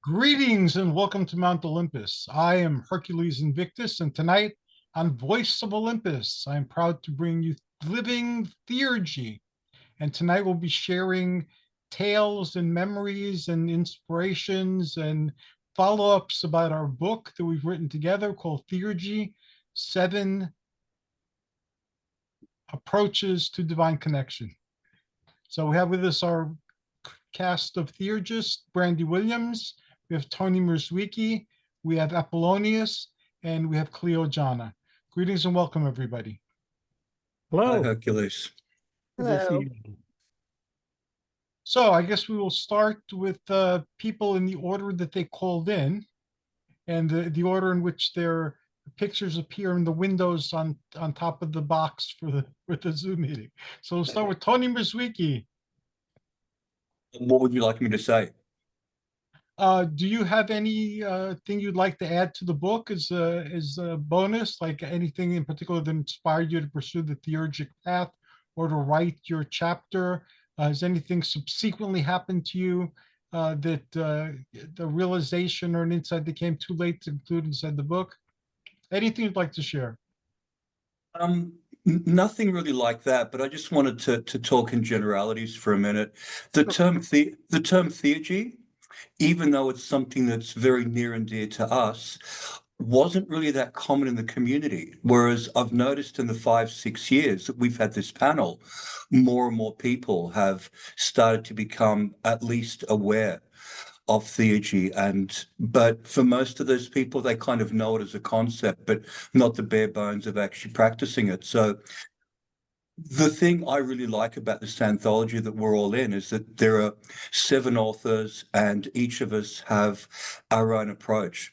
Greetings and welcome to Mount Olympus. I am Hercules Invictus, and tonight on Voice of Olympus, I am proud to bring you Living Theurgy. And tonight we'll be sharing tales and memories and inspirations and follow-ups about our book that we've written together called Theurgy, Seven Approaches to Divine Connection. So we have with us our cast of theurgists, Brandy Williams, we have Tony Mierzwicki, we have Apollonius, and we have Clio Ajana. Greetings and welcome, everybody. Hi, Hello. Hercules. Good to see Hello. you. So I guess we will start with people in the order that they called in, and the order in which their pictures appear in the windows on top of the box for the Zoom meeting. So we'll start with Tony Mierzwicki. What would you like me to say? Do you have any thing you'd like to add to the book as a bonus, like anything in particular that inspired you to pursue the theurgic path or to write your chapter? Has anything subsequently happened to you that the realization or an insight that came too late to include inside the book? Anything you'd like to share? Nothing really like that, but I just wanted to talk in generalities for a minute. The term theurgy, even though it's something that's very near and dear to us, wasn't really that common in the community. Whereas I've noticed in the 5, 6 years that we've had this panel, more and more people have started to become at least aware of theurgy, but for most of those people, they kind of know it as a concept, but not the bare bones of actually practicing it. So the thing I really like about this anthology that we're all in is that there are 7 authors, and each of us have our own approach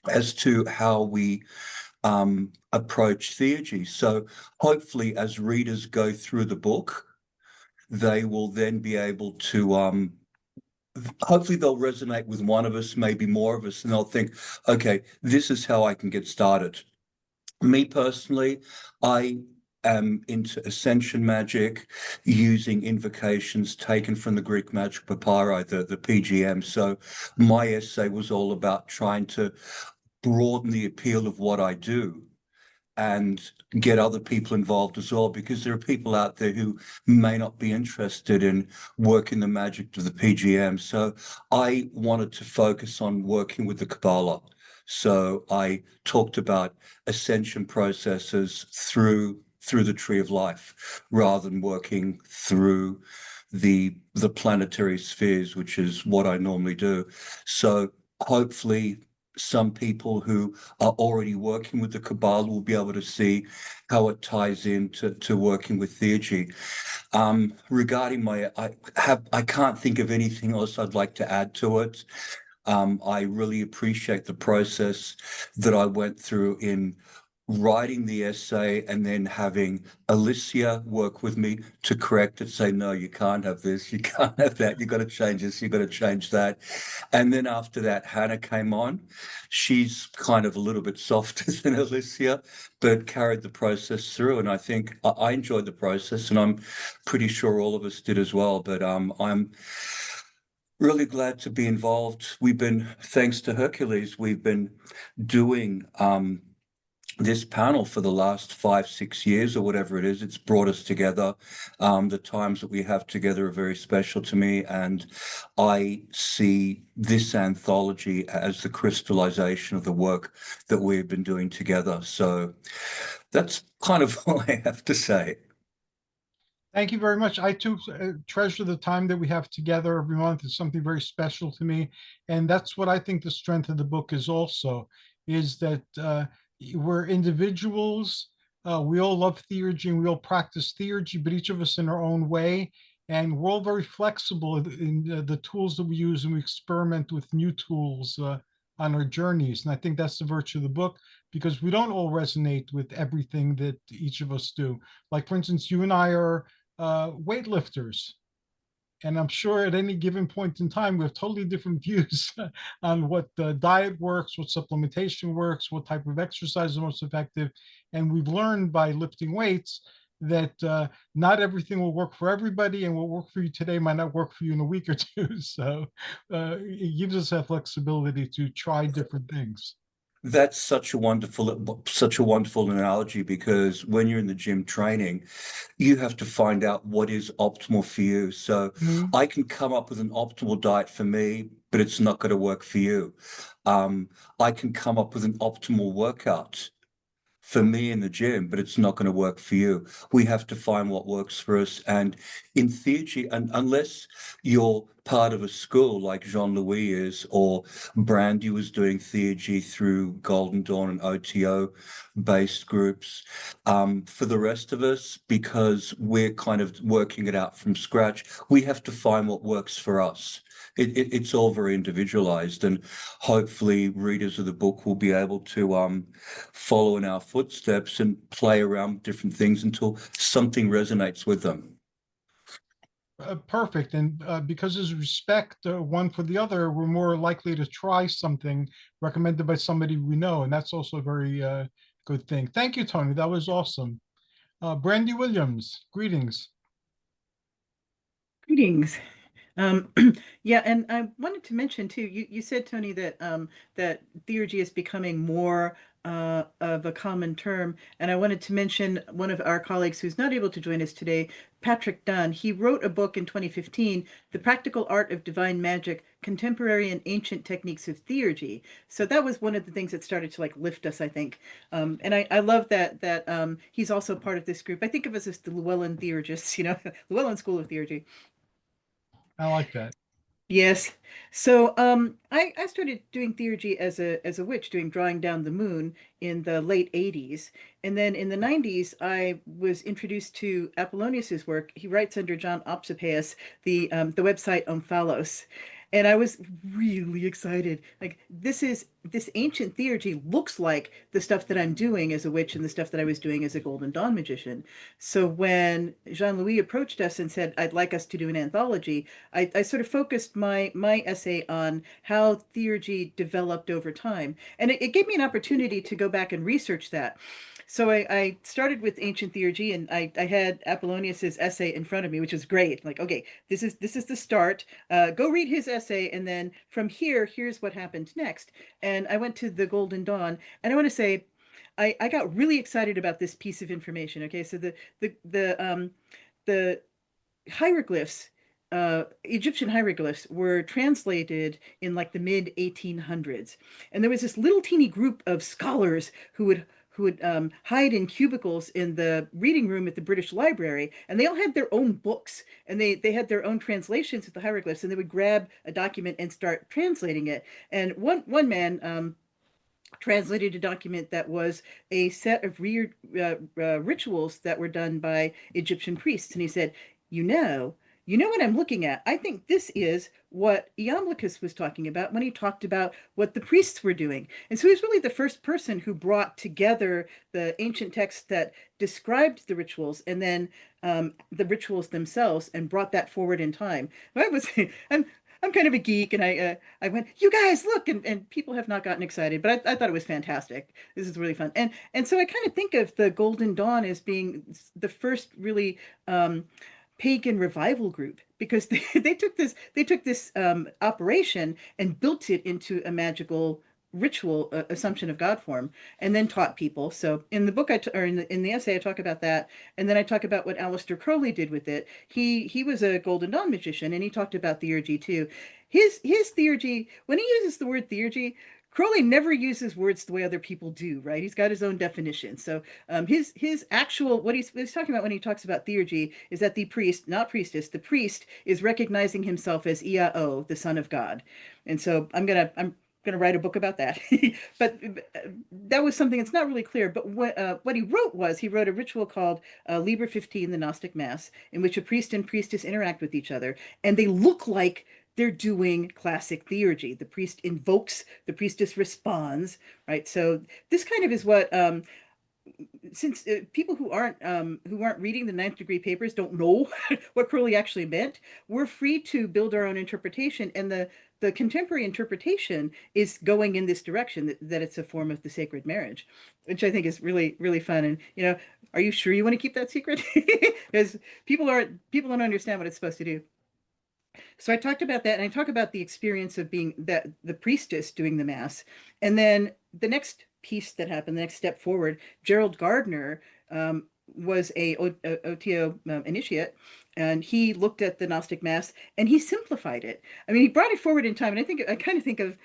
as to how we approach theurgy. So hopefully, as readers go through the book, they will then be able to hopefully they'll resonate with one of us, maybe more of us, and they'll think, okay, this is how I can get started. Me personally, I am into ascension magic using invocations taken from the Greek magic papyri, the PGM. So my essay was all about trying to broaden the appeal of what I do and get other people involved as well, because there are people out there who may not be interested in working the magic of the PGM. So I wanted to focus on working with the Kabbalah. So I talked about ascension processes through the tree of life, rather than working through the planetary spheres, which is what I normally do. So hopefully some people who are already working with the Kabbalah will be able to see how it ties into working with theurgy. Regarding I can't think of anything else I'd like to add to it. I really appreciate the process that I went through in writing the essay and then having Alicia work with me to correct it, say, no, you can't have this, you can't have that, you've got to change this, you've got to change that. And then after that, Hannah came on. She's kind of a little bit softer than Alicia, but carried the process through. And I think I enjoyed the process, and I'm pretty sure all of us did as well. But I'm really glad to be involved. Thanks to Hercules, we've been doing this panel for the last 5, 6 years or whatever it is. It's brought us together. The times that we have together are very special to me, and I see this anthology as the crystallization of the work that we've been doing together. So that's kind of all I have to say. Thank you very much. I too treasure the time that we have together every month. It's something very special to me. And that's what I think the strength of the book is also, is that we're individuals. We all love theurgy and we all practice theurgy, but each of us in our own way. And we're all very flexible in the tools that we use, and we experiment with new tools on our journeys. And I think that's the virtue of the book, because we don't all resonate with everything that each of us do. Like, for instance, you and I are weightlifters. And I'm sure at any given point in time, we have totally different views on what diet works, what supplementation works, what type of exercise is most effective. And we've learned by lifting weights that not everything will work for everybody, and what worked for you today might not work for you in a week or two. So it gives us that flexibility to try different things. That's such a wonderful analogy, because when you're in the gym training, you have to find out what is optimal for you. So Mhm. I can come up with an optimal diet for me, but it's not going to work for you. I can come up with an optimal workout for me in the gym, but it's not going to work for you. We have to find what works for us. And in theurgy, and unless you're part of a school like Jean-Louis is, or Brandy was doing theurgy through Golden Dawn and OTO based groups, for the rest of us, because we're kind of working it out from scratch, we have to find what works for us. It's all very individualized, and hopefully readers of the book will be able to follow in our footsteps and play around with different things until something resonates with them. Perfect. And because there's respect one for the other, we're more likely to try something recommended by somebody we know. And that's also a very good thing. Thank you, Tony. That was awesome. Brandy Williams, greetings. Greetings. Um, yeah, and I wanted to mention too, you said, Tony, that that theurgy is becoming more of a common term. And I wanted to mention one of our colleagues who's not able to join us today, Patrick Dunn. He wrote a book in 2015, The Practical Art of Divine Magic, Contemporary and Ancient Techniques of Theurgy. So that was one of the things that started to like lift us, I think. And I love that he's also part of this group. I think of us as the Llewellyn Theurgists, Llewellyn School of Theurgy. I like that. Yes. So I started doing theurgy as a witch, doing drawing down the moon in the late 80s. And then in the 90s, I was introduced to Apollonius's work. He writes under John Opsipeus, the website Omphalos. And I was really excited. Like this ancient theurgy looks like the stuff that I'm doing as a witch and the stuff that I was doing as a Golden Dawn magician. So when Jean-Louis approached us and said, I'd like us to do an anthology, I sort of focused my essay on how theurgy developed over time. And it gave me an opportunity to go back and research that. So I started with ancient theurgy, and I had Apollonius's essay in front of me, which was great. Like, okay, this is the start. Go read his essay, and then from here, here's what happened next. And I went to the Golden Dawn, and I want to say, I got really excited about this piece of information. Okay, so the hieroglyphs, Egyptian hieroglyphs, were translated in like the mid 1800s, and there was this little teeny group of scholars who would hide in cubicles in the reading room at the British Library, and they all had their own books, and they had their own translations of the hieroglyphs, and they would grab a document and start translating it. And one man translated a document that was a set of rituals that were done by Egyptian priests. And he said, you know, you know what I'm looking at? I think this is what Iamblichus was talking about when he talked about what the priests were doing. And so he's really the first person who brought together the ancient texts that described the rituals and then the rituals themselves and brought that forward in time. I was, I'm kind of a geek, and I went, you guys look, and people have not gotten excited, but I thought it was fantastic. This is really fun, and so I kind of think of the Golden Dawn as being the first really pagan revival group, because they took this operation and built it into a magical ritual assumption of God form, and then taught people. So in the book or in the essay I talk about that, and then I talk about what Aleister Crowley did with it. He was a Golden Dawn magician, and he talked about theurgy too. His theurgy, when he uses the word theurgy, Crowley never uses words the way other people do, right? He's got his own definition. So his actual what he's talking about when he talks about theurgy is that the priest, not priestess, the priest is recognizing himself as Iao, the son of God. And so I'm gonna write a book about that. But that was something that's not really clear. But what he wrote was he wrote a ritual called Liber 15, the Gnostic Mass, in which a priest and priestess interact with each other, and they look like they're doing classic theurgy. The priest invokes, the priestess responds, right? So this kind of is what since people who aren't reading the ninth degree papers don't know what Crowley actually meant, we're free to build our own interpretation, and the contemporary interpretation is going in this direction, that it's a form of the sacred marriage, which I think is really, really fun. And are you sure you want to keep that secret? Because people don't understand what it's supposed to do. So I talked about that, and I talk about the experience of being the priestess doing the mass. And then the next piece that happened, the next step forward, Gerald Gardner was a OTO initiate, and he looked at the Gnostic Mass and he simplified it. I mean, he brought it forward in time, and I kind of think of,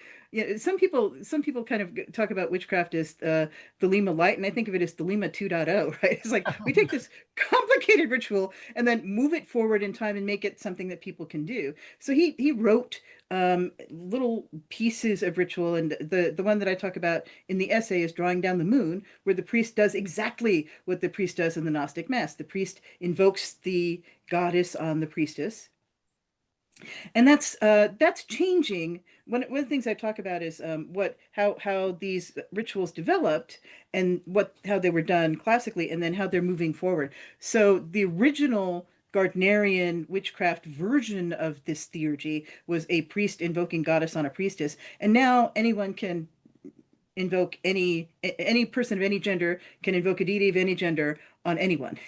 some people kind of talk about witchcraft as Thelema Light, and I think of it as Thelema 2.0, right? It's like we take this complicated ritual and then move it forward in time and make it something that people can do. So he wrote little pieces of ritual, and the one that I talk about in the essay is Drawing Down the Moon, where the priest does exactly what the priest does in the Gnostic Mass. The priest invokes the goddess on the priestess, and that's changing. One of the things I talk about is how these rituals developed, and how they were done classically, and then how they're moving forward. So the original Gardnerian witchcraft version of this theurgy was a priest invoking goddess on a priestess, and now anyone can invoke any person of any gender can invoke a deity of any gender on anyone.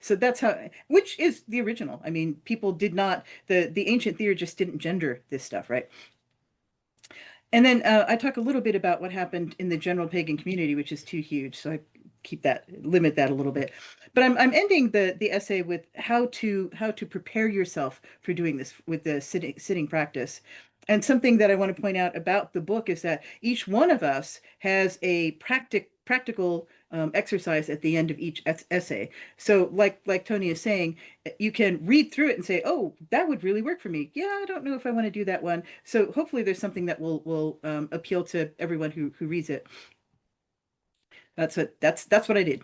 So that's how, which is the original. I mean, people did not, the ancient theurgists didn't gender this stuff, right? And then I talk a little bit about what happened in the general pagan community, which is too huge, so I limit that a little bit. But I'm ending the essay with how to prepare yourself for doing this with the sitting practice. And something that I want to point out about the book is that each one of us has a practical exercise at the end of each essay. So like Tony is saying, you can read through it and say, oh, that would really work for me. Yeah, I don't know if I want to do that one. So hopefully there's something that will appeal to everyone who reads it. That's what I did.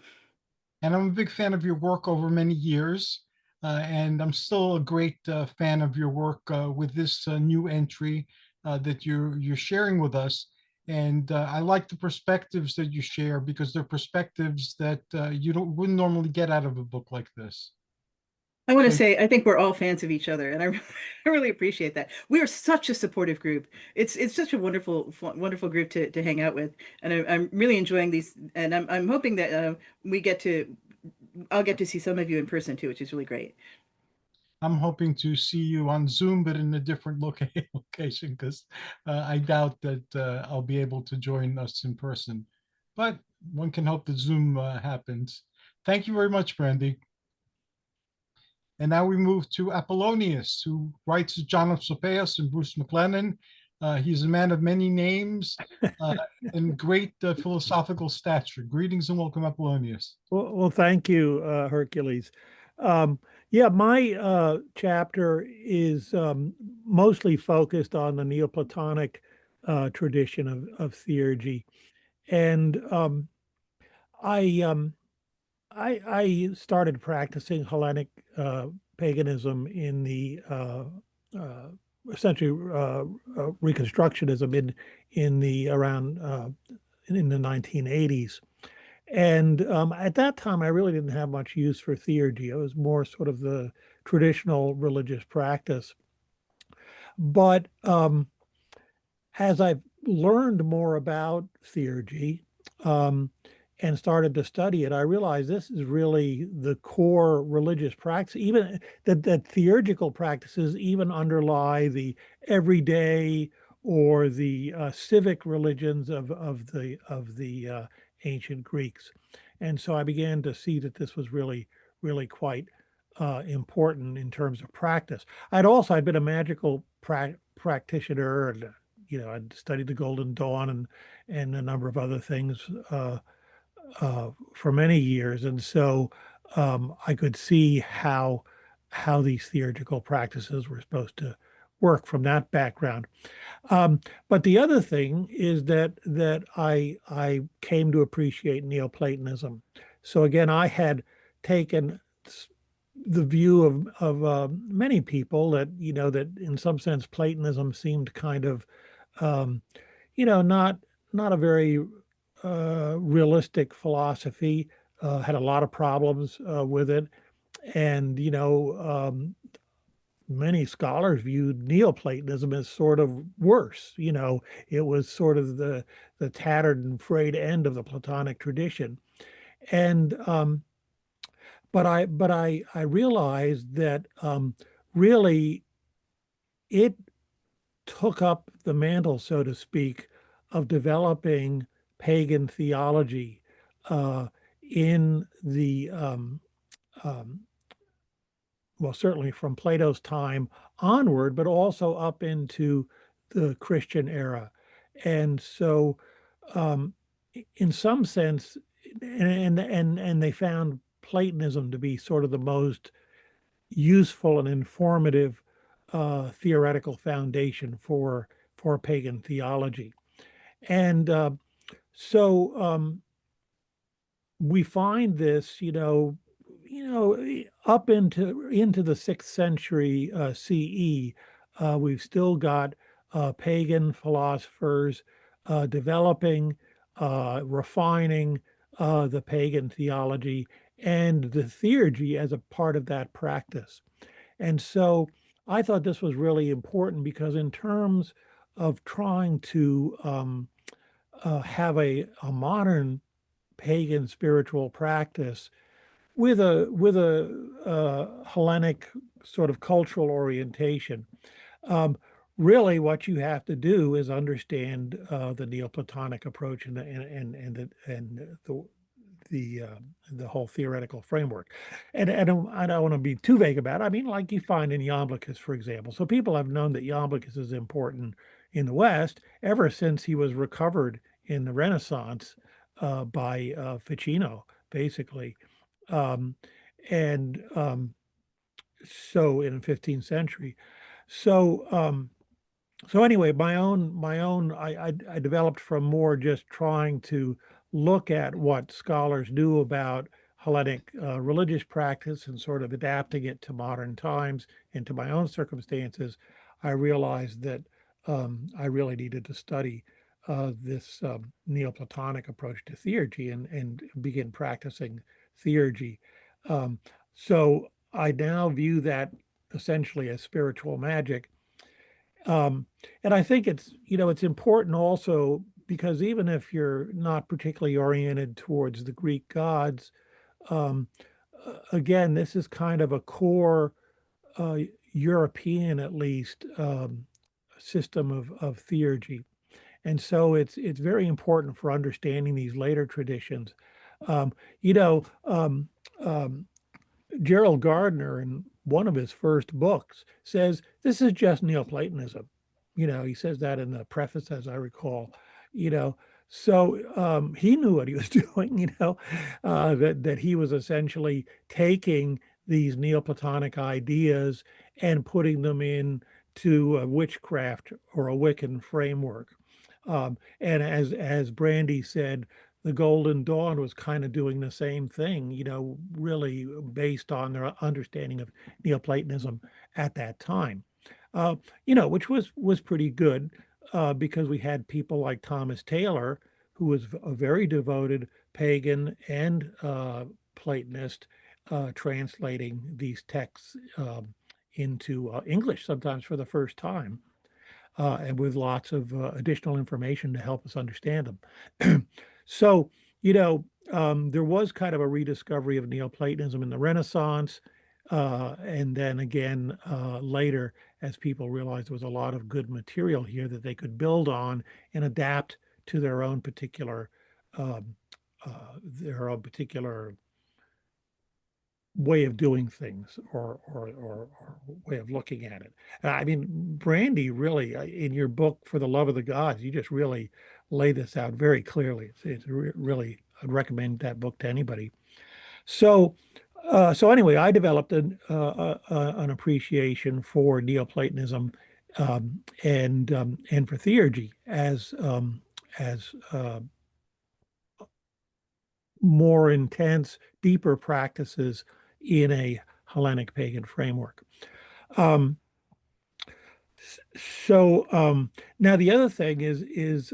And I'm a big fan of your work over many years. And I'm still a great fan of your work with this new entry that you're sharing with us. And I like the perspectives that you share, because they're perspectives that you wouldn't normally get out of a book like this. I want to So say I think we're all fans of each other, and I really appreciate that. We are such a supportive group. It's such a wonderful group to hang out with, and I'm really enjoying these. And I'm hoping that I'll get to see some of you in person too, which is really great. I'm hoping to see you on Zoom, but in a different location, because I doubt that I'll be able to join us in person. But one can hope that Zoom happens. Thank you very much, Brandy. And now we move to Apollonius, who writes as John of Sopeus and Bruce McLennan. He's a man of many names and great philosophical stature. Greetings and welcome, Apollonius. Well, thank you, Hercules. Yeah, my chapter is mostly focused on the Neoplatonic tradition of theurgy, and I started practicing Hellenic paganism in the essentially Reconstructionism in the around in the 1980s. And at that time, I really didn't have much use for theurgy. It was more sort of the traditional religious practice. But as I've learned more about theurgy and started to study it, I realized this is really the core religious practice. Even that theurgical practices even underlie the everyday or the civic religions of the ancient Greeks. And so I began to see that this was really quite important in terms of practice. I'd been a magical practitioner, and I'd studied the Golden Dawn and a number of other things for many years, and so I could see how these theurgical practices were supposed to work from that background. But the other thing is that I came to appreciate Neoplatonism. So again, I had taken the view of many people that that in some sense Platonism seemed kind of not a very realistic philosophy, had a lot of problems with it. And, many scholars viewed Neoplatonism as sort of worse. It was sort of the tattered and frayed end of the Platonic tradition. And but I realized that really it took up the mantle, so to speak, of developing pagan theology in the well, certainly from Plato's time onward, but also up into the Christian era. And so, in some sense, and they found Platonism to be sort of the most useful and informative theoretical foundation for pagan theology. And so we find this, up into the 6th century CE. We've still got pagan philosophers developing, refining the pagan theology and the theurgy as a part of that practice. And so I thought this was really important because in terms of trying to have a modern pagan spiritual practice with a Hellenic sort of cultural orientation, really what you have to do is understand the Neoplatonic approach and the whole theoretical framework. And I don't want to be too vague about it. I mean, like you find in Iamblichus, for example. So people have known that Iamblichus is important in the West ever since he was recovered in the Renaissance by Ficino, basically. And so in the 15th century. So so anyway, I developed from more just trying to look at what scholars knew about Hellenic religious practice and sort of adapting it to modern times and to my own circumstances. I realized that I really needed to study this Neoplatonic approach to theurgy and begin practicing theurgy. So I now view that essentially as spiritual magic. And I think it's important also because even if you're not particularly oriented towards the Greek gods, again, this is kind of a core European, at least, system of theurgy. And so it's very important for understanding these later traditions. Um, you know, um, Gerald Gardner, in one of his first books, says this is just Neoplatonism. He says that in the preface, as I recall. You know, so he knew what he was doing. That he was essentially taking these Neoplatonic ideas and putting them into a witchcraft or a Wiccan framework. And as Brandy said, the Golden Dawn was kind of doing the same thing, really based on their understanding of Neoplatonism at that time, which was pretty good because we had people like Thomas Taylor, who was a very devoted pagan and Platonist, translating these texts into English, sometimes for the first time, and with lots of additional information to help us understand them. So, there was kind of a rediscovery of Neoplatonism in the Renaissance. And then again, later, as people realized there was a lot of good material here that they could build on and adapt to their own particular way of doing things or way of looking at it. I mean, Brandy, really, in your book, For the Love of the Gods, you just really lay this out very clearly. It's really, I'd recommend that book to anybody. So anyway, I developed an appreciation for Neoplatonism and for theurgy as more intense, deeper practices in a Hellenic pagan framework. So now the other thing is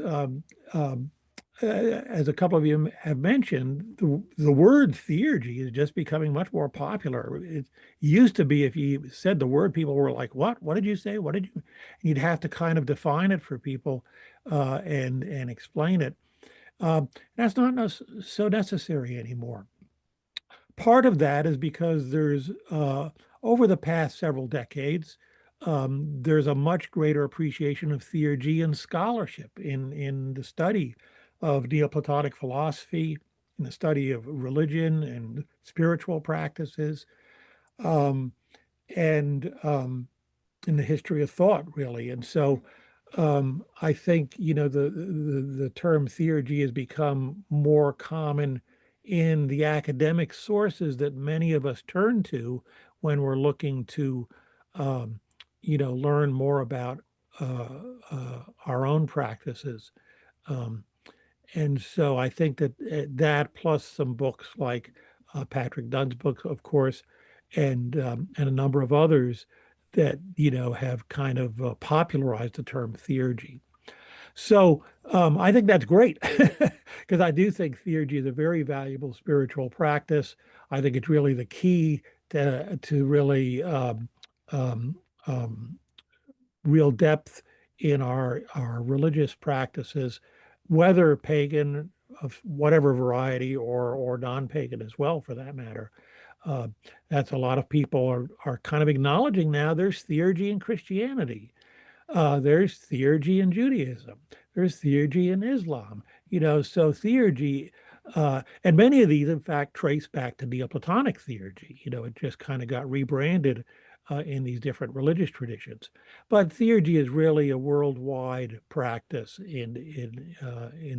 as a couple of you have mentioned, the word theurgy is just becoming much more popular. It used to be if you said the word, people were like, "What? What did you say? What did you?" You'd have to kind of define it for people and explain it. That's not so necessary anymore. Part of that is because there's over the past several decades, there's a much greater appreciation of theurgy and scholarship in the study of Neoplatonic philosophy, in the study of religion and spiritual practices, um, and in the history of thought, really. And so I think, the term theurgy has become more common in the academic sources that many of us turn to when we're looking to, learn more about our own practices. Um, and so I think that that plus some books like Patrick Dunn's book, of course, and a number of others that have kind of popularized the term theurgy. So I think that's great because I do think theurgy is a very valuable spiritual practice. I think it's really the key to really um, um, real depth in our religious practices, whether pagan of whatever variety or non-pagan as well, for that matter. Uh, that's a lot of people are kind of acknowledging now there's theurgy in Christianity. There's theurgy in Judaism. There's theurgy in Islam. So theurgy, and many of these, in fact, trace back to Neoplatonic theurgy. It just kind of got rebranded in these different religious traditions. But theurgy is really a worldwide practice in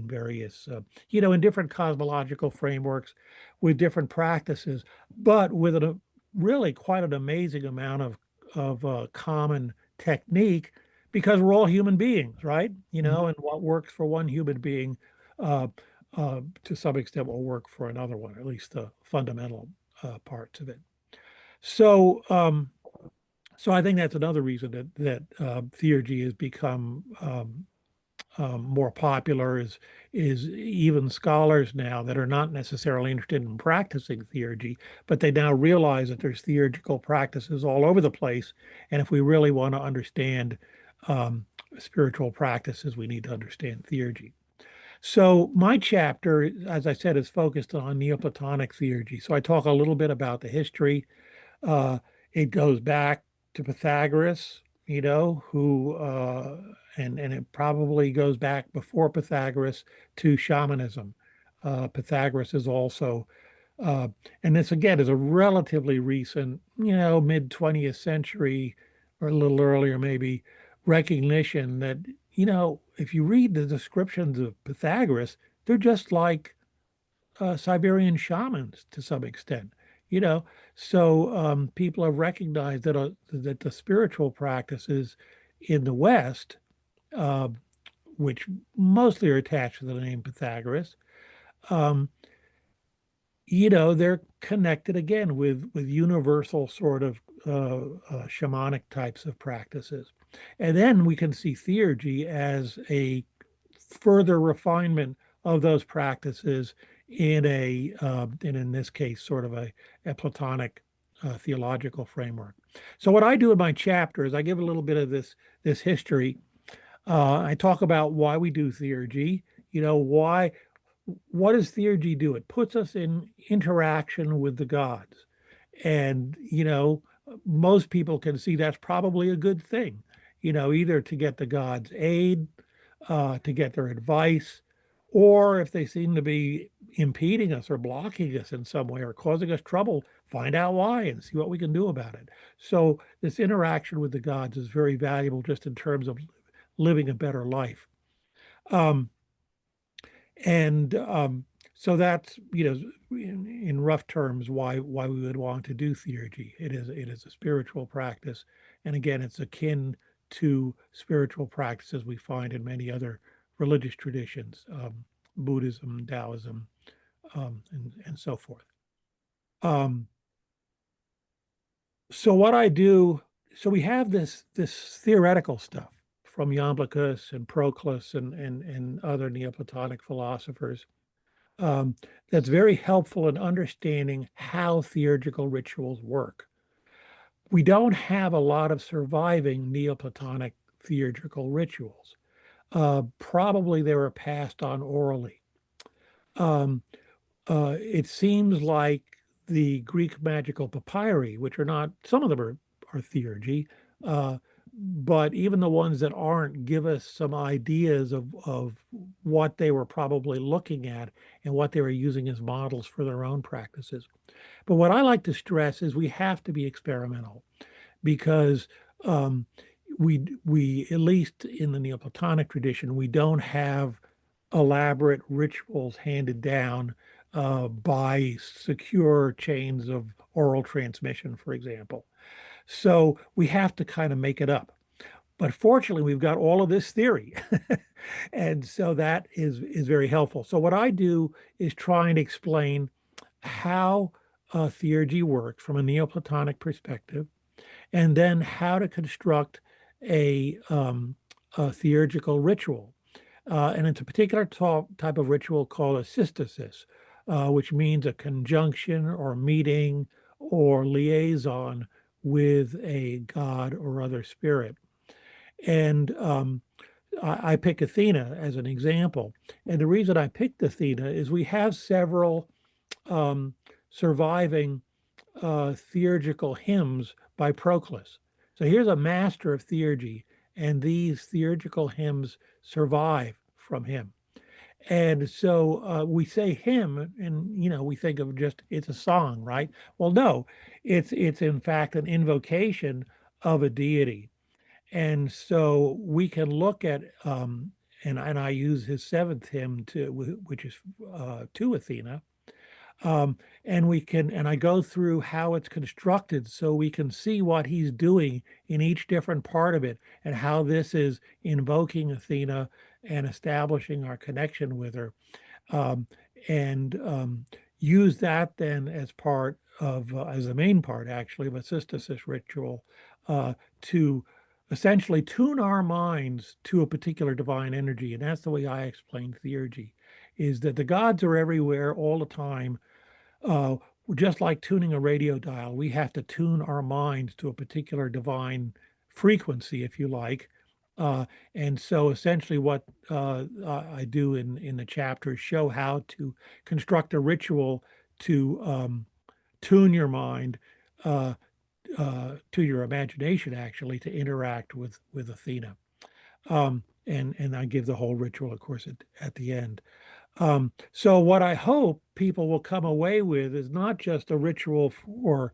various, in different cosmological frameworks, with different practices, but with a really quite an amazing amount of common technique, because we're all human beings, right? And what works for one human being, to some extent, will work for another one, or at least the fundamental parts of it. So, so I think that's another reason that theurgy has become more popular. Is even scholars now that are not necessarily interested in practicing theurgy, but they now realize that there's theurgical practices all over the place, and if we really want to understand spiritual practices, we need to understand theurgy. So my chapter, as I said, is focused on Neoplatonic theurgy. So I talk a little bit about the history. It goes back to Pythagoras, who and it probably goes back before Pythagoras to shamanism. Pythagoras is also, and this again is a relatively recent, mid 20th century or a little earlier maybe, recognition that, if you read the descriptions of Pythagoras, they're just like Siberian shamans to some extent, So people have recognized that the spiritual practices in the West, uh, which mostly are attached to the name Pythagoras, um, they're connected again with universal sort of shamanic types of practices. And then we can see theurgy as a further refinement of those practices in in this case, sort of a Platonic theological framework. So what I do in my chapter is I give a little bit of this history. I talk about why we do theurgy, what does theurgy do? It puts us in interaction with the gods. And, most people can see that's probably a good thing, either to get the gods' aid, to get their advice, or if they seem to be impeding us or blocking us in some way or causing us trouble, find out why and see what we can do about it. So this interaction with the gods is very valuable just in terms of living a better life. And so that's, in rough terms, why we would want to do theurgy. It is a spiritual practice, and again, it's akin to spiritual practices we find in many other religious traditions, Buddhism, Taoism, and so forth. So what I do, so we have this theoretical stuff from Iamblichus and Proclus and other Neoplatonic philosophers that's very helpful in understanding how theurgical rituals work. We don't have a lot of surviving Neoplatonic theurgical rituals. Probably they were passed on orally. It seems like the Greek magical papyri, which are not, some of them are theurgy, but even the ones that aren't give us some ideas of what they were probably looking at and what they were using as models for their own practices. But what I like to stress is we have to be experimental, because we at least in the Neoplatonic tradition, we don't have elaborate rituals handed down by secure chains of oral transmission, for example. So we have to kind of make it up. But fortunately, we've got all of this theory. And so that is very helpful. So what I do is try and explain how theurgy works from a Neoplatonic perspective, and then how to construct a theurgical ritual. And it's a particular type of ritual called a systasis, which means a conjunction or meeting or liaison with a god or other spirit. And I pick Athena as an example. And the reason I picked Athena is we have several surviving theurgical hymns by Proclus. So here's a master of theurgy, and these theurgical hymns survive from him. And so we say hymn, and we think of just it's a song, right? Well, no, it's in fact an invocation of a deity. And so we can look at and I use his seventh hymn which is to Athena. And I go through how it's constructed so we can see what he's doing in each different part of it and how this is invoking Athena and establishing our connection with her. And use that then as part of, as the main part actually of a systasis ritual to essentially tune our minds to a particular divine energy. And that's the way I explain theurgy, is that the gods are everywhere all the time. Just like tuning a radio dial, we have to tune our minds to a particular divine frequency, if you like. And so essentially what I do in the chapter is show how to construct a ritual to tune your mind to your imagination, actually, to interact with Athena. And I give the whole ritual, of course, at the end. So what I hope people will come away with is not just a ritual for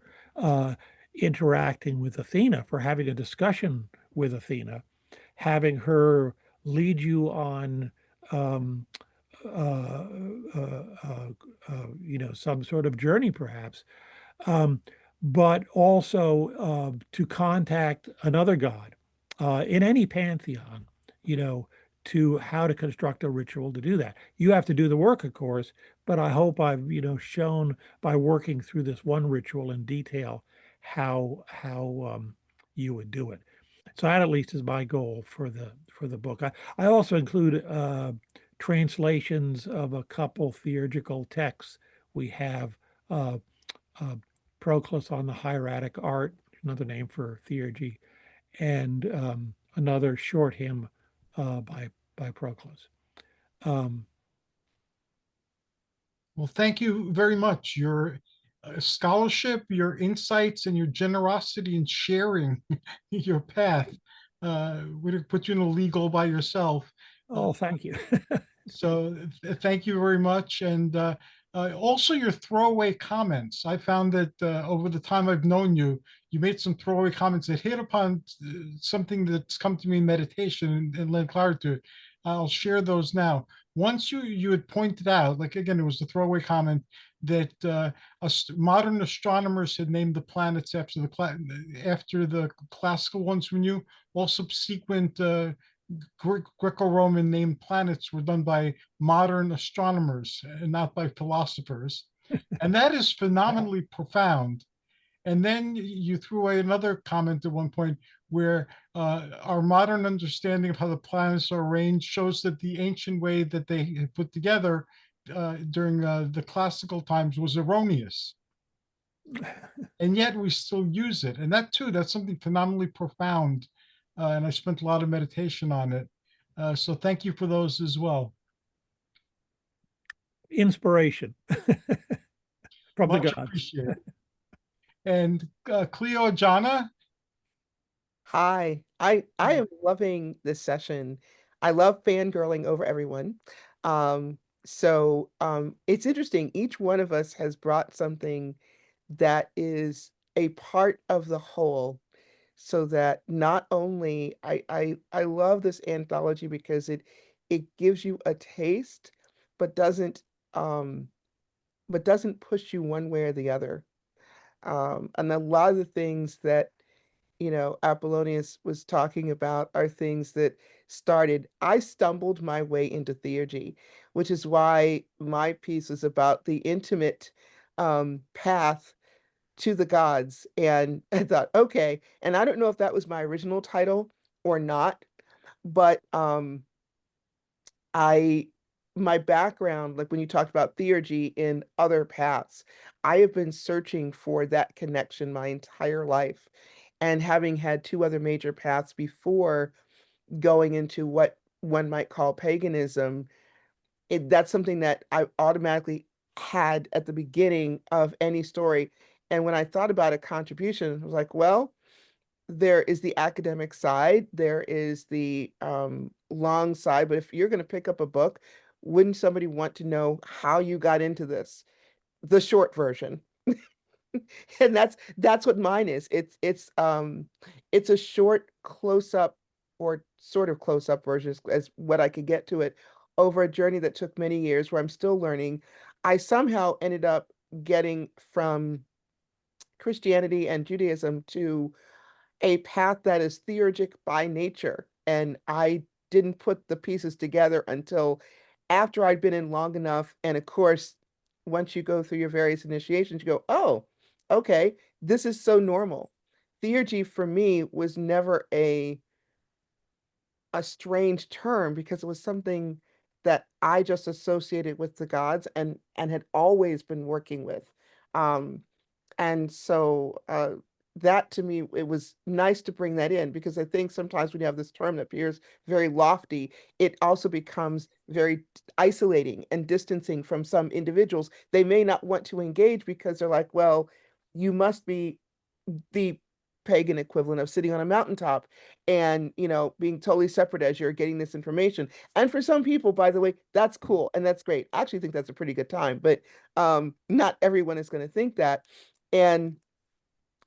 interacting with Athena, for having a discussion with Athena, having her lead you on some sort of journey, perhaps, but also to contact another god in any pantheon, to how to construct a ritual to do that. You have to do the work, of course, but I hope I've, shown by working through this one ritual in detail how you would do it. So that at least is my goal for the book. I also include translations of a couple theurgical texts. We have Proclus on the hieratic art, another name for theurgy, and another short hymn by Proclus. Well, thank you very much. Your scholarship, your insights, and your generosity in sharing your path would have put you in a league all by yourself. Oh, thank you. So thank you very much. And also your throwaway comments. I found that over the time I've known you, you made some throwaway comments that hit upon something that's come to me in meditation and lend clarity to it. I'll share those now. Once you had pointed out, like again, it was the throwaway comment that modern astronomers had named the planets after the classical ones we knew. All subsequent Greco-Roman named planets were done by modern astronomers and not by philosophers. And that is phenomenally profound. And then you threw away another comment at one point where our modern understanding of how the planets are arranged shows that the ancient way that they had put together during the classical times was erroneous. And yet we still use it. And that too, that's something phenomenally profound. And I spent a lot of meditation on it. So thank you for those as well. Inspiration from the Much gods. appreciated. And Clio Ajana, Hi, I am loving this session. I love fangirling over everyone. It's interesting. Each one of us has brought something that is a part of the whole, so that not only I love this anthology because it gives you a taste, but um doesn't push you one way or the other. And a lot of the things that Apollonius was talking about are things that started. I stumbled my way into theurgy, which is why my piece is about the intimate path to the gods. And I thought, okay, and I don't know if that was my original title or not, but I my background, like when you talked about theurgy in other paths, I have been searching for that connection my entire life. And having had two other major paths before going into what one might call paganism, that's something that I automatically had at the beginning of any story. And when I thought about a contribution, I was like, well, there is the academic side, there is the long side, but if you're going to pick up a book, wouldn't somebody want to know how you got into this? The short version. And that's what mine is. It's a short close-up or sort of close-up version as what I could get to it over a journey that took many years where I'm still learning. I somehow ended up getting from Christianity and Judaism to a path that is theurgic by nature. And I didn't put the pieces together until after I'd been in long enough. And of course, once you go through your various initiations, you go, oh, okay, this is so normal. Theurgy for me was never a strange term because it was something that I just associated with the gods and had always been working with. Um, and so that to me, it was nice to bring that in because I think sometimes when you have this term that appears very lofty, it also becomes very isolating and distancing from some individuals. They may not want to engage because they're like, well, you must be the pagan equivalent of sitting on a mountaintop and being totally separate as you're getting this information. And for some people, by the way, that's cool and that's great. I actually think that's a pretty good time, but not everyone is going to think that. And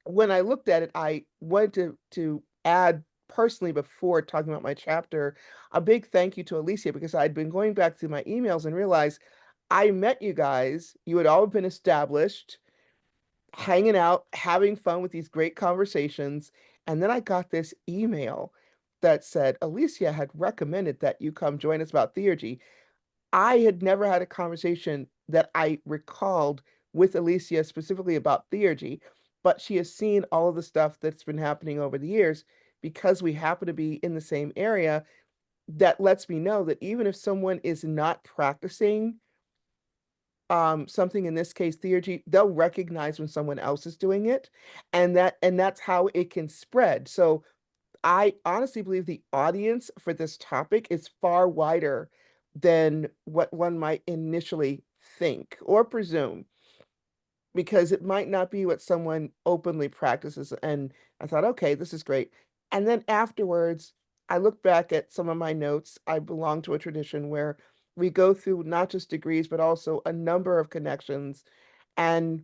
when I looked at it, I wanted to add personally, before talking about my chapter, a big thank you to Alicia because I'd been going back through my emails and realized I met you guys. You had all been established, hanging out, having fun with these great conversations. And then I got this email that said Alicia had recommended that you come join us about theurgy. I had never had a conversation that I recalled with Alicia specifically about theurgy, but she has seen all of the stuff that's been happening over the years because we happen to be in the same area. That lets me know that even if someone is not practicing something, in this case theurgy, they'll recognize when someone else is doing it, and that's how it can spread. So I honestly believe the audience for this topic is far wider than what one might initially think or presume, because it might not be what someone openly practices. And I thought, okay, this is great. And then afterwards, I look back at some of my notes. I belong to a tradition where we go through not just degrees, but also a number of connections. And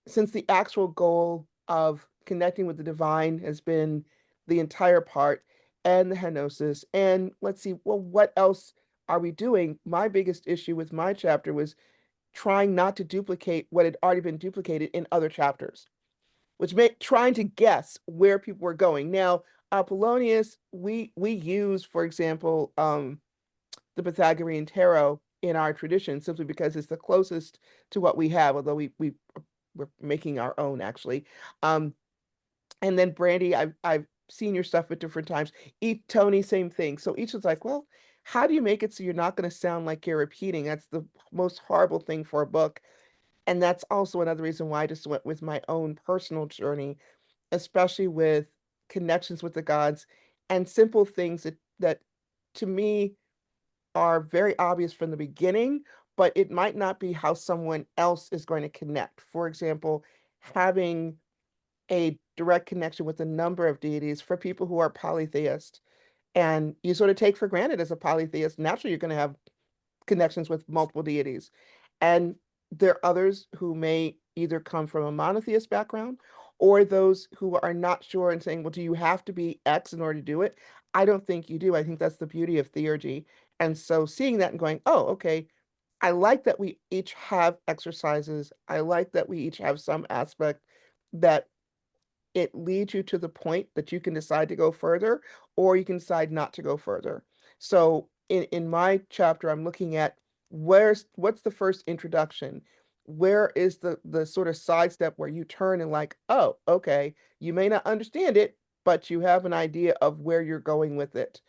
since the actual goal of connecting with the divine has been the entire part and the henosis, and let's see, well, what else are we doing? My biggest issue with my chapter was trying not to duplicate what had already been duplicated in other chapters, which meant trying to guess where people were going. Now, Apollonius, we use, for example, the Pythagorean tarot in our tradition simply because it's the closest to what we have, although we're making our own actually. And then Brandy, I've seen your stuff at different times. Tony, same thing. So each was like, well, how do you make it so you're not going to sound like you're repeating? That's the most horrible thing for a book. And that's also another reason why I just went with my own personal journey, especially with connections with the gods and simple things that to me are very obvious from the beginning, but it might not be how someone else is going to connect. For example, having a direct connection with a number of deities for people who are polytheist. And you sort of take for granted as a polytheist, naturally, you're going to have connections with multiple deities. And there are others who may either come from a monotheist background or those who are not sure and saying, well, do you have to be X in order to do it? I don't think you do. I think that's the beauty of theurgy. And so seeing that and going, oh, okay, I like that we each have exercises. I like that we each have some aspect that it leads you to the point that you can decide to go further or you can decide not to go further. So in my chapter, I'm looking at what's the first introduction? Where is the sort of sidestep where you turn and like, oh, okay, you may not understand it, but you have an idea of where you're going with it.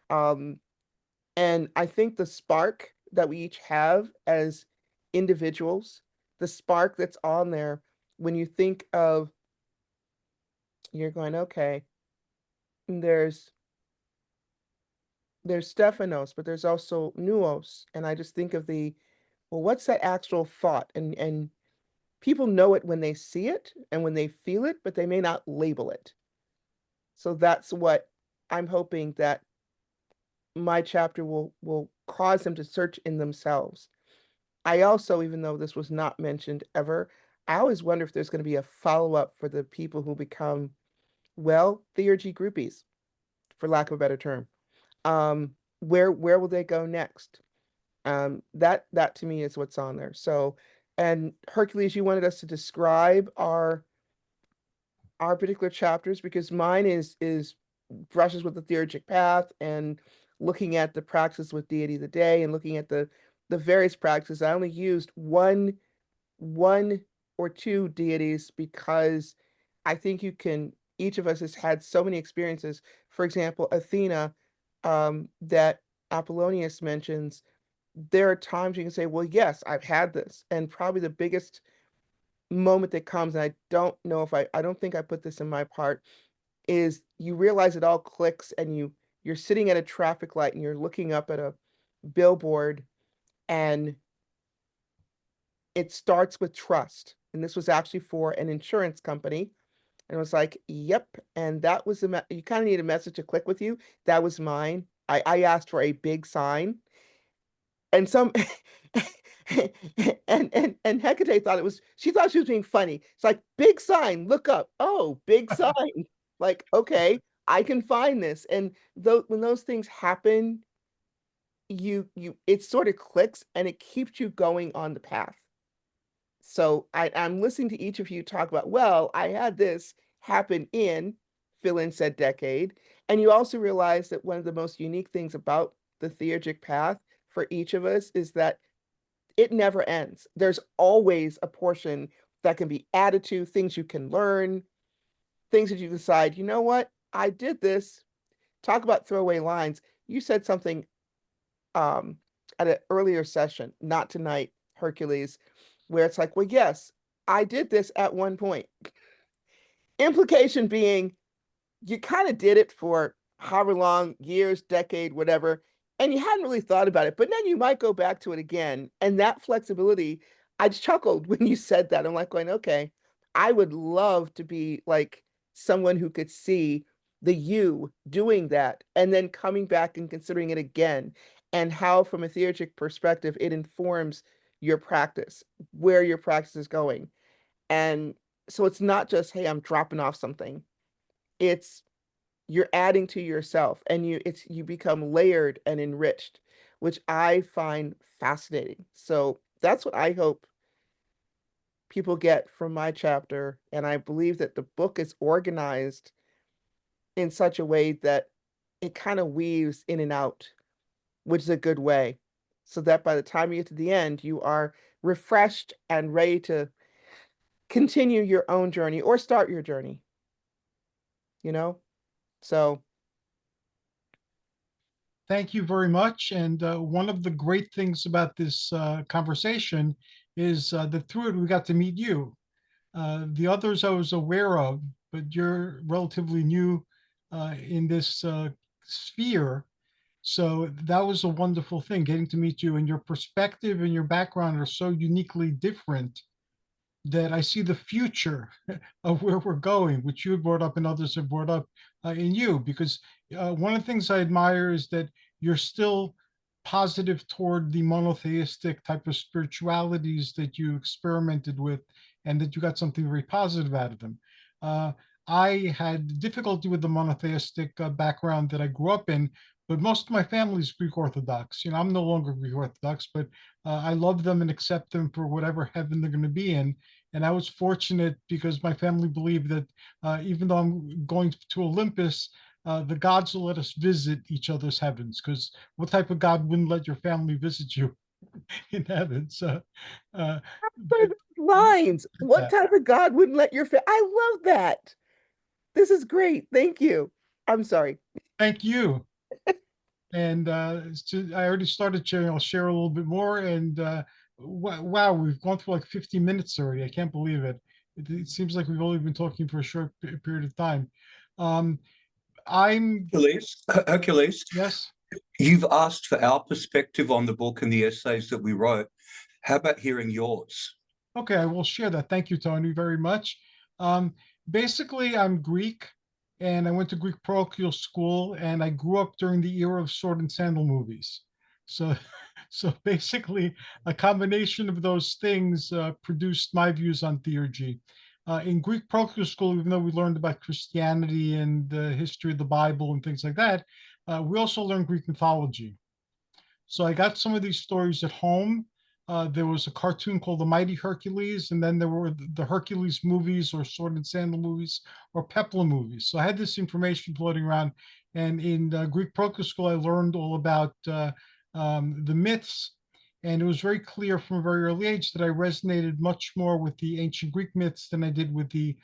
And I think the spark that we each have as individuals, the spark that's on there, when you think of, you're going, okay, there's Stephanos, but there's also Nuos. And I just think of well, what's that actual thought? And people know it when they see it and when they feel it, but they may not label it. So that's what I'm hoping that my chapter will cause them to search in themselves. I also, even though this was not mentioned ever, I always wonder if there's going to be a follow-up for the people who become, well, theurgy groupies, for lack of a better term. Where will they go next? That to me is what's on there. So, and Hercules, you wanted us to describe our particular chapters because mine is brushes with the theurgic path and looking at the practice with deity of the day and looking at the various practices. I only used one or two deities because I think each of us has had so many experiences. For example, Athena, that Apollonius mentions, there are times you can say, well, yes, I've had this. And probably the biggest moment that comes, and I don't know if I don't think I put this in my part, is you realize it all clicks and you're sitting at a traffic light and you're looking up at a billboard and it starts with trust. And this was actually for an insurance company. And it was like, yep. And that was you kind of need a message to click with you. That was mine. I asked for a big sign. And some and Hecate thought she thought she was being funny. It's like, big sign, look up. Oh, big sign. Like, okay, I can find this. And when those things happen, it sort of clicks and it keeps you going on the path. So I'm listening to each of you talk about, well, I had this happen in fill in said decade. And you also realize that one of the most unique things about the theurgic path for each of us is that it never ends. There's always a portion that can be added to, things you can learn, things that you decide, you know what, I did this. Talk about throwaway lines. You said something at an earlier session, not tonight, Hercules, where it's like, well, yes, I did this at one point. Implication being, you kind of did it for however long, years, decade, whatever, and you hadn't really thought about it, but then you might go back to it again. And that flexibility, I chuckled when you said that. I'm like going, okay, I would love to be like someone who could see the you doing that and then coming back and considering it again, and how from a theurgic perspective, it informs your practice, where your practice is going. And so it's not just, hey, I'm dropping off something. It's you're adding to yourself and you become layered and enriched, which I find fascinating. So that's what I hope people get from my chapter. And I believe that the book is organized in such a way that it kind of weaves in and out, which is a good way. So that by the time you get to the end, you are refreshed and ready to continue your own journey or start your journey, you know? So Thank you very much. And one of the great things about this conversation is that through it, we got to meet you. The others I was aware of, but you're relatively new in this sphere. So that was a wonderful thing, getting to meet you, and your perspective and your background are so uniquely different that I see the future of where we're going, which you had brought up and others have brought up in you. Because one of the things I admire is that you're still positive toward the monotheistic type of spiritualities that you experimented with, and that you got something very positive out of them. Uh, I had difficulty with the monotheistic background that I grew up in, but most of my family is Greek Orthodox. You know, I'm no longer Greek Orthodox, but I love them and accept them for whatever heaven they're going to be in. And I was fortunate because my family believed that even though I'm going to Olympus, the gods will let us visit each other's heavens. Because what type of God wouldn't let your family visit you in heaven? So, uh, those lines. What that. type of God wouldn't let your I love that. This is great. Thank you. I'm sorry. Thank you. And I already started sharing. I'll share a little bit more. And wow, we've gone through like 50 minutes already. I can't believe it. It seems like we've only been talking for a short period of time. Um, I'm, Hercules, yes. you've asked for our perspective on the book and the essays that we wrote. How about hearing yours? Okay, I will share that. Thank you, Tony, very much. Um, Basically, I'm Greek, and I went to Greek parochial school, and I grew up during the era of sword and sandal movies. So, so basically, a combination of those things produced my views on theurgy. In Greek parochial school, even though we learned about Christianity and the history of the Bible and things like that, we also learned Greek mythology. So I got some of these stories at home. There was a cartoon called The Mighty Hercules, and then there were the Hercules movies or Sword and Sandal movies or Peplum movies. So I had this information floating around. And in Greek Proto School, I learned all about the myths. And it was very clear from a very early age that I resonated much more with the ancient Greek myths than I did with the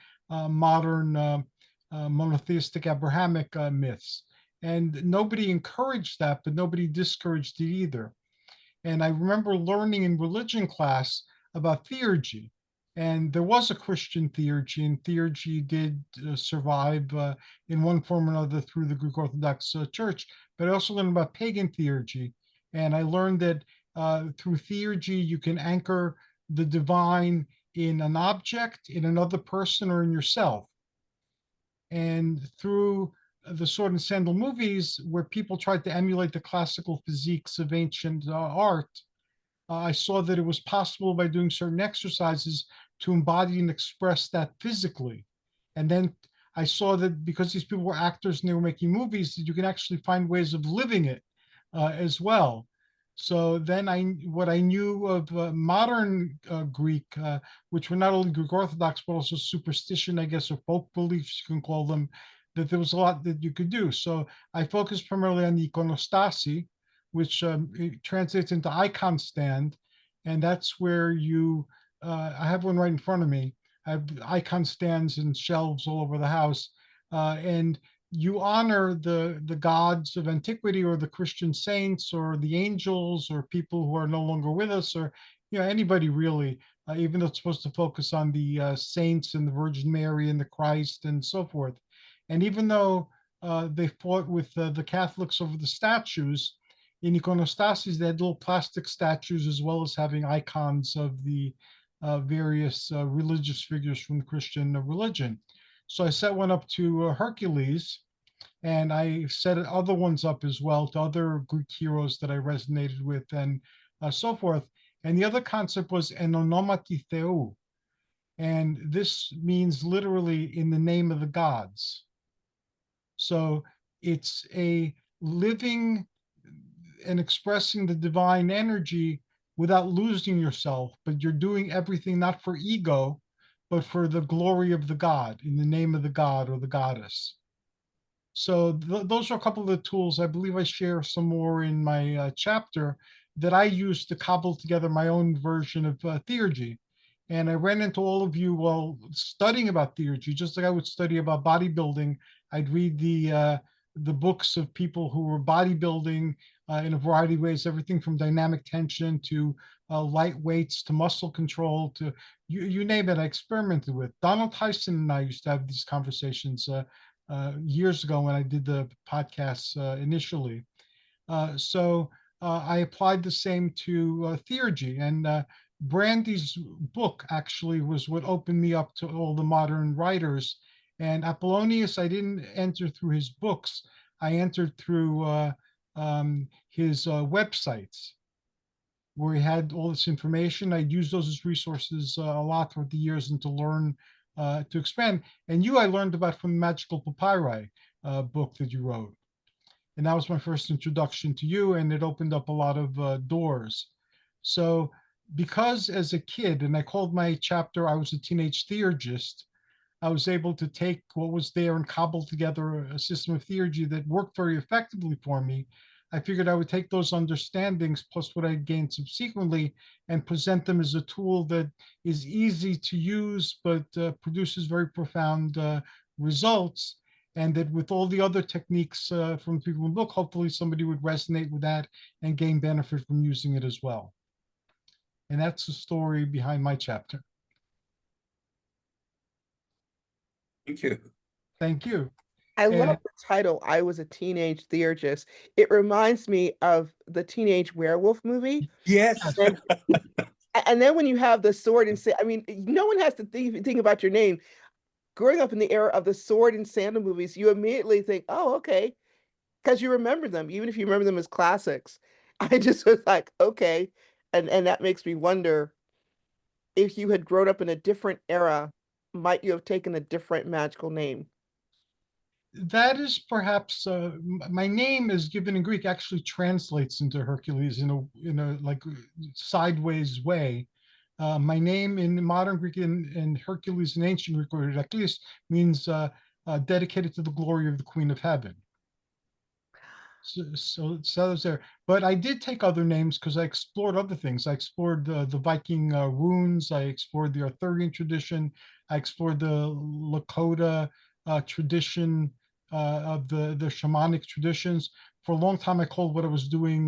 modern monotheistic Abrahamic myths. And nobody encouraged that, but nobody discouraged it either. And I remember learning in religion class about theurgy. And there was a Christian theurgy, and theurgy did survive in one form or another through the Greek Orthodox Church. But I also learned about pagan theurgy. And I learned that through theurgy, you can anchor the divine in an object, in another person, or in yourself. And through the sword and sandal movies, where people tried to emulate the classical physiques of ancient art, I saw that it was possible by doing certain exercises to embody and express that physically. And then I saw that because these people were actors and they were making movies, that you can actually find ways of living it as well. So then what I knew of modern Greek, which were not only Greek Orthodox, but also superstition, I guess, or folk beliefs, you can call them, that there was a lot that you could do. So I focused primarily on the iconostasi, which translates into icon stand. And that's where I have one right in front of me. I have icon stands and shelves all over the house. And you honor the gods of antiquity or the Christian saints or the angels or people who are no longer with us or anybody really, even though it's supposed to focus on the saints and the Virgin Mary and the Christ and so forth. And even though they fought with the Catholics over the statues, in iconostasis, they had little plastic statues as well as having icons of the various religious figures from the Christian religion. So I set one up to Hercules, and I set other ones up as well to other Greek heroes that I resonated with and so forth. And the other concept was en onomati Theou. And this means literally in the name of the gods. So it's a living and expressing the divine energy without losing yourself, but you're doing everything not for ego, but for the glory of the God, in the name of the God or the goddess. So those are a couple of the tools. I believe I share some more in my chapter that I use to cobble together my own version of theurgy. And I ran into all of you while studying about theurgy, just like I would study about bodybuilding. I'd read the books of people who were bodybuilding in a variety of ways, everything from dynamic tension to light weights to muscle control to you name it. I experimented with. Donald Tyson and I used to have these conversations years ago when I did the podcasts initially. I applied the same to Theurgy, and Brandy's book actually was what opened me up to all the modern writers. And Apollonius, I didn't enter through his books. I entered through his websites where he had all this information. I used those as resources a lot throughout the years and to learn to expand. And I learned about from the Magical Papyri book that you wrote. And that was my first introduction to you, and it opened up a lot of doors. So because as a kid, and I called my chapter, I was a teenage theurgist, I was able to take what was there and cobble together a system of theurgy that worked very effectively for me. I figured I would take those understandings plus what I gained subsequently and present them as a tool that is easy to use, but produces very profound results. And that with all the other techniques from people in the book, hopefully somebody would resonate with that and gain benefit from using it as well. And that's the story behind my chapter. Thank you. Thank you. I love And the title, I Was a Teenage Theurgist. It reminds me of the Teenage Werewolf movie. Yes. And, and then when you have the sword and I mean, no one has to think about your name. Growing up in the era of the sword and sandal movies, you immediately think, oh, okay, because you remember them, even if you remember them as classics. I just was like, okay. And that makes me wonder if you had grown up in a different era, might you have taken a different magical name? that is perhaps my name is given in Greek actually translates into Hercules in a like sideways way. My name in modern Greek and Hercules in ancient Greek, or Hercules, means dedicated to the glory of the Queen of Heaven. So it's there. But I did take other names because I explored other things. I explored the Viking runes. I explored the Arthurian tradition. I explored the Lakota tradition of the shamanic traditions. For a long time, I called what I was doing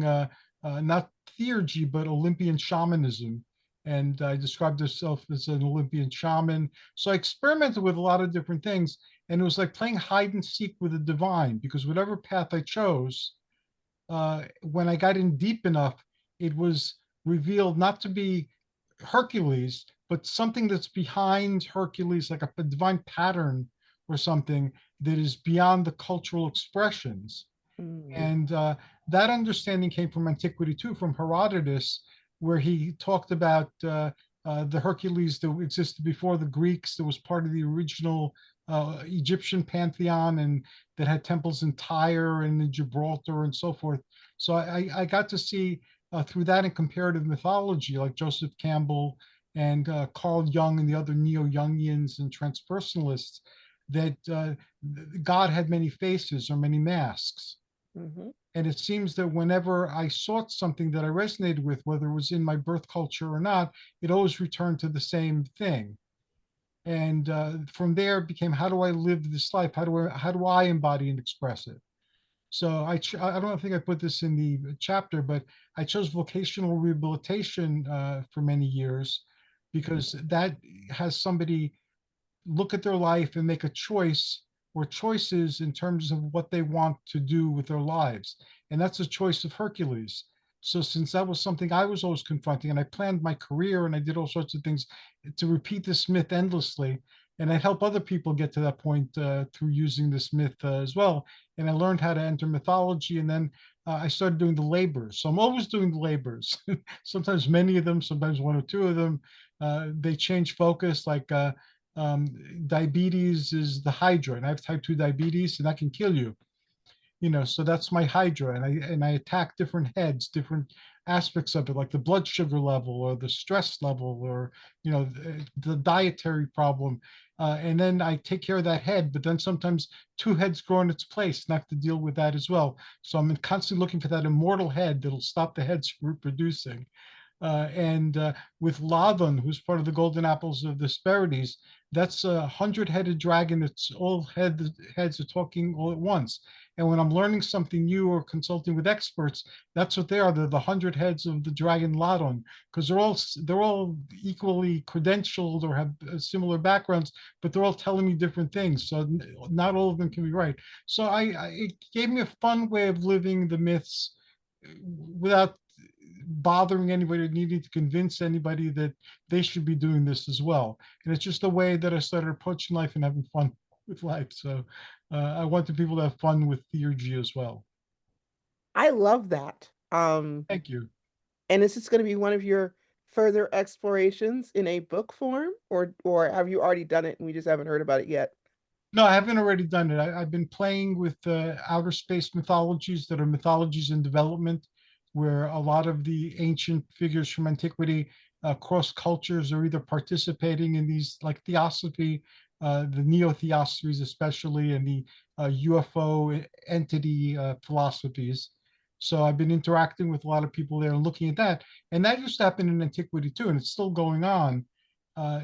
not theurgy, but Olympian shamanism. And I described myself as an Olympian shaman. So I experimented with a lot of different things. And it was like playing hide and seek with the divine, because whatever path I chose, when I got in deep enough, it was revealed not to be Hercules, but something that's behind Hercules, like a divine pattern or something that is beyond the cultural expressions. And that understanding came from antiquity too, from Herodotus, where he talked about the Hercules that existed before the Greeks, that was part of the original Egyptian pantheon, and that had temples in Tyre and in Gibraltar and so forth. So I got to see through that in comparative mythology, like Joseph Campbell and Carl Jung and the other neo-Jungians and transpersonalists, that God had many faces or many masks. Mm-hmm. And it seems that whenever I sought something that I resonated with, whether it was in my birth culture or not, it always returned to the same thing. And from there it became, how do I live this life? How do I embody and express it? So I don't think I put this in the chapter, but I chose vocational rehabilitation for many years, because that has somebody look at their life and make a choice or choices in terms of what they want to do with their lives. And that's a choice of Hercules. So since that was something I was always confronting, and I planned my career and I did all sorts of things to repeat this myth endlessly, and I help other people get to that point through using this myth as well. And I learned how to enter mythology, and then I started doing the labors. So I'm always doing the labors, sometimes many of them, sometimes one or two of them. They change focus, like diabetes is the hydra, and I have type 2 diabetes, and that can kill you. So that's my hydra, and I attack different heads, different aspects of it, like the blood sugar level or the stress level, or the dietary problem, and then I take care of that head. But then sometimes two heads grow in its place, and I have to deal with that as well. So I'm constantly looking for that immortal head that'll stop the heads from reproducing. And with Ladon, who's part of the golden apples of the Hesperides, that's a 100-headed dragon. It's all heads are talking all at once. And when I'm learning something new or consulting with experts, that's what they are. They're the 100 heads of the dragon Ladon, because they're all equally credentialed or have similar backgrounds, but they're all telling me different things. So not all of them can be right. So it gave me a fun way of living the myths without bothering anybody or needing to convince anybody that they should be doing this as well. And it's just a way that I started approaching life and having fun with life. So I wanted people to have fun with Theurgy as well. I love that. Thank you. And is this going to be one of your further explorations in a book form, or have you already done it and we just haven't heard about it yet? No, I haven't already done it. I've been playing with outer space mythologies that are mythologies in development, where a lot of the ancient figures from antiquity cross cultures are either participating in these, like theosophy, the neo-theosophies especially, and the UFO entity philosophies. So I've been interacting with a lot of people there and looking at that, and that used to happen in antiquity too, and it's still going on.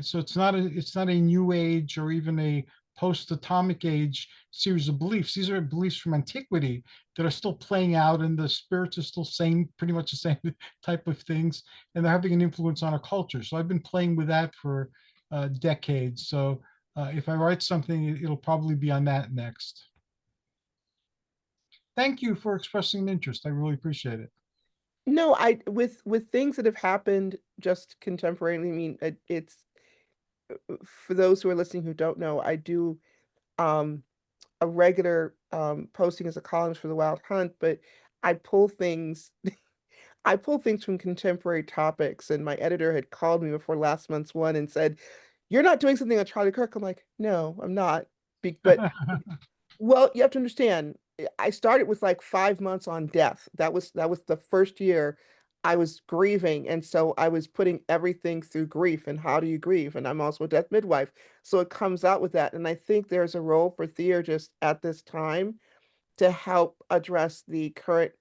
So it's not a new age or even a post-atomic age series of beliefs. These are beliefs from antiquity that are still playing out, and the spirits are still saying pretty much the same type of things, and they're having an influence on our culture. So I've been playing with that for decades. So if I write something, it'll probably be on that next. Thank you for expressing an interest. I really appreciate it. No, I with things that have happened just contemporaneously. I mean, it's for those who are listening who don't know, I do um a regular posting as a columnist for the Wild Hunt, but I pull things I pull things from contemporary topics, and my editor had called me before last month's one and said, "You're not doing something on Charlie Kirk." I'm like, "No, I'm not." But well, you have to understand, I started with like 5 months on death. That was the first year I was grieving, and so I was putting everything through grief and how do you grieve? And I'm also a death midwife, so it comes out with that. And I think there's a role for theurgists at this time to help address the current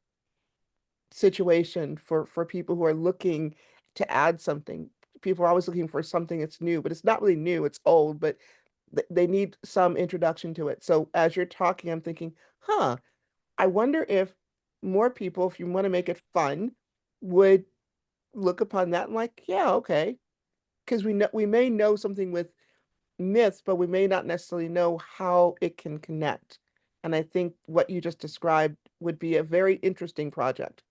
situation for people who are looking to add something. People are always looking for something that's new, but it's not really new, it's old, but they need some introduction to it. So as you're talking, I'm thinking, huh, I wonder if more people, if you want to make it fun, would look upon that and like, yeah, okay. Because we may know something with myths, but we may not necessarily know how it can connect. And I think what you just described would be a very interesting project.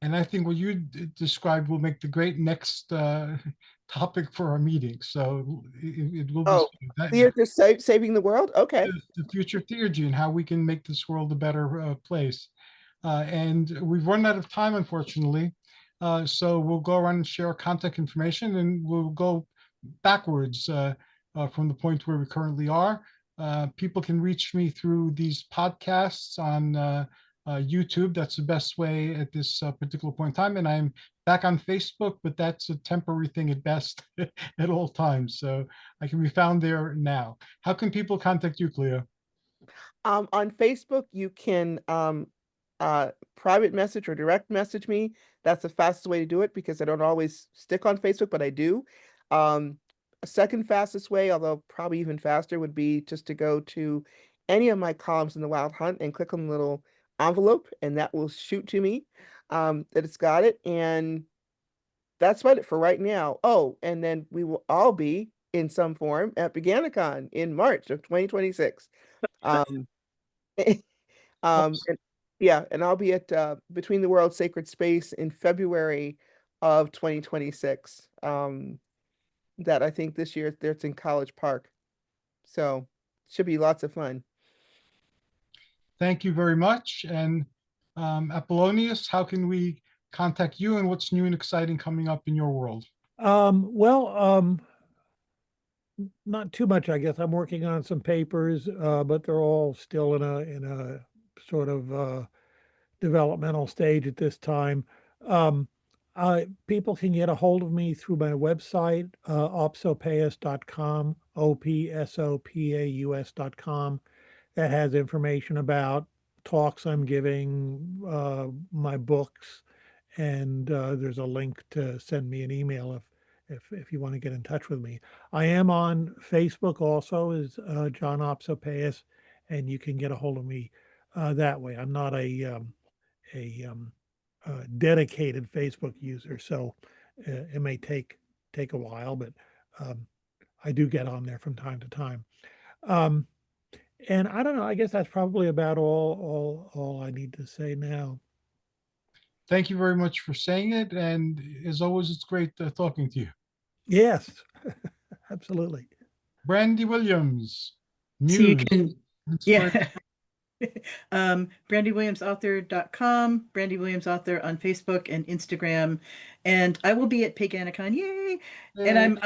And I think what you described will make the great next topic for our meeting. So it will be Oh, that, theater saving the world? Okay. the future theurgy and how we can make this world a better place. And we've run out of time, unfortunately. So we'll go around and share our contact information, and we'll go backwards from the point where we currently are. People can reach me through these podcasts on YouTube. That's the best way at this particular point in time. And I'm back on Facebook, but that's a temporary thing at best at all times. So I can be found there now. How can people contact you, Cleo? On Facebook, you can private message or direct message me. That's the fastest way to do it because I don't always stick on Facebook, but I do. A second fastest way, although probably even faster, would be just to go to any of my columns in the Wild Hunt and click on the little envelope, and that will shoot to me that it's got it. And that's about it for right now. Oh, and then we will all be in some form at Beganicon in March of 2026. Um, and yeah, and I'll be at Between the World Sacred Space in February of 2026. That I think this year it's in College Park. So should be lots of fun. Thank you very much. And Apollonius, how can we contact you, and what's new and exciting coming up in your world? Well, not too much, I guess. I'm working on some papers, but they're all still in a sort of developmental stage at this time. Um, People can get a hold of me through my website, opsopaeus.com, opsopaus.com. That has information about talks I'm giving, my books, and there's a link to send me an email if you want to get in touch with me. I am on Facebook also as John Opsopeus, and you can get a hold of me that way. I'm not a dedicated Facebook user, so it may take a while, but I do get on there from time to time. And I don't know. I guess that's probably about all I need to say now. Thank you very much for saying it. And as always, it's great talking to you. Yes, absolutely. Brandy Williams, So you Muse, can, inspiration. yeah. BrandyWilliamsAuthor.com, Brandy Williams Author on Facebook and Instagram, and I will be at Paganicon. Yay! And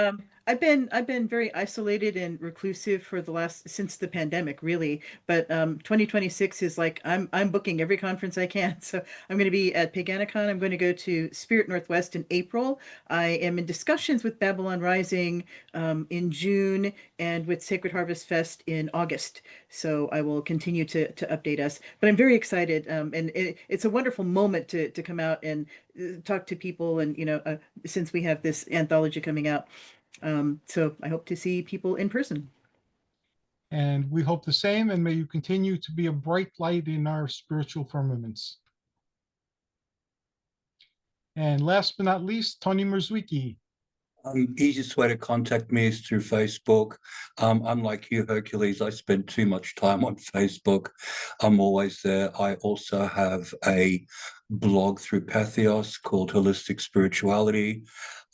I've been very isolated and reclusive for the since the pandemic, really. But 2026 is like I'm booking every conference I can. So I'm going to be at Paganicon. I'm going to go to Spirit Northwest in April. I am in discussions with Babylon Rising in June and with Sacred Harvest Fest in August. So I will continue to update us. But I'm very excited, and it's a wonderful moment to come out and talk to people, and since we have this anthology coming out. So I hope to see people in person. And we hope the same, and may you continue to be a bright light in our spiritual firmaments. And last but not least, Tony Mierzwicki. Easiest way to contact me is through Facebook. Unlike you, Hercules, I spend too much time on Facebook. I'm always there. I also have a blog through Patheos called Holistic Spirituality.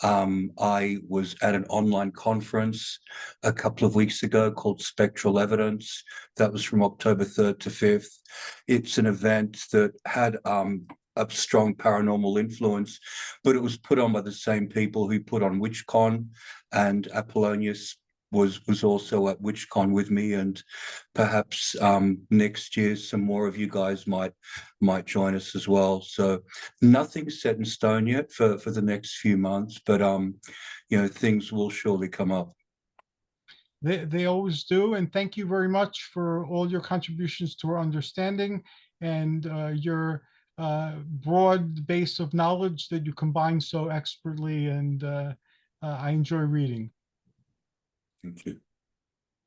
I was at an online conference a couple of weeks ago called Spectral Evidence. That was from October 3rd to 5th. It's an event that had a strong paranormal influence, but it was put on by the same people who put on WitchCon, and Apollonius was also at WitchCon with me, and perhaps next year some more of you guys might join us as well. So nothing's set in stone yet for the next few months, but things will surely come up. They always do. And thank you very much for all your contributions to our understanding and your broad base of knowledge that you combine so expertly. And I enjoy reading. Thank you.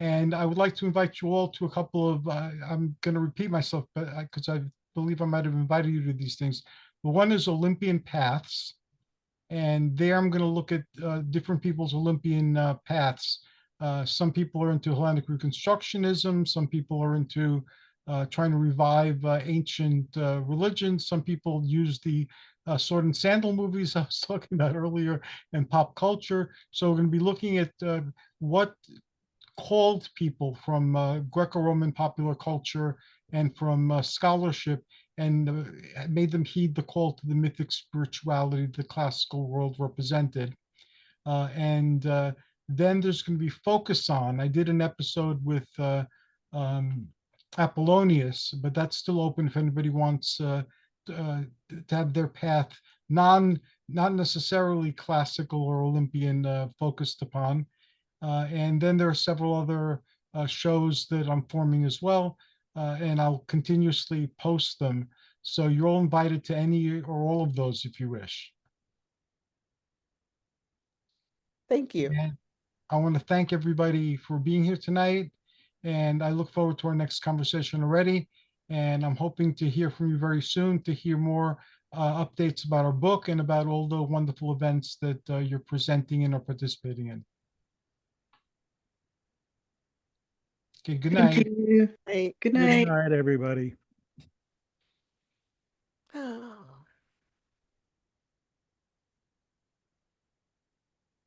And I would like to invite you all to a couple of, I'm going to repeat myself, but because I believe I might have invited you to these things. But one is Olympian Paths. And there I'm going to look at different people's Olympian paths. Some people are into Hellenic Reconstructionism. Some people are into trying to revive ancient religions. Some people use the sword and sandal movies I was talking about earlier and pop culture. So we're going to be looking at what called people from Greco-Roman popular culture and from scholarship and made them heed the call to the mythic spirituality the classical world represented. And then there's going to be focus on, I did an episode with Apollonius, but that's still open if anybody wants to have their path not necessarily classical or Olympian focused upon. And then there are several other shows that I'm forming as well, and I'll continuously post them. So you're all invited to any or all of those if you wish. Thank you. And I want to thank everybody for being here tonight, and I look forward to our next conversation already. And I'm hoping to hear from you very soon to hear more updates about our book and about all the wonderful events that you're presenting and are participating in. Okay, good night. Thank you. Hey. Good Good night. night, everybody.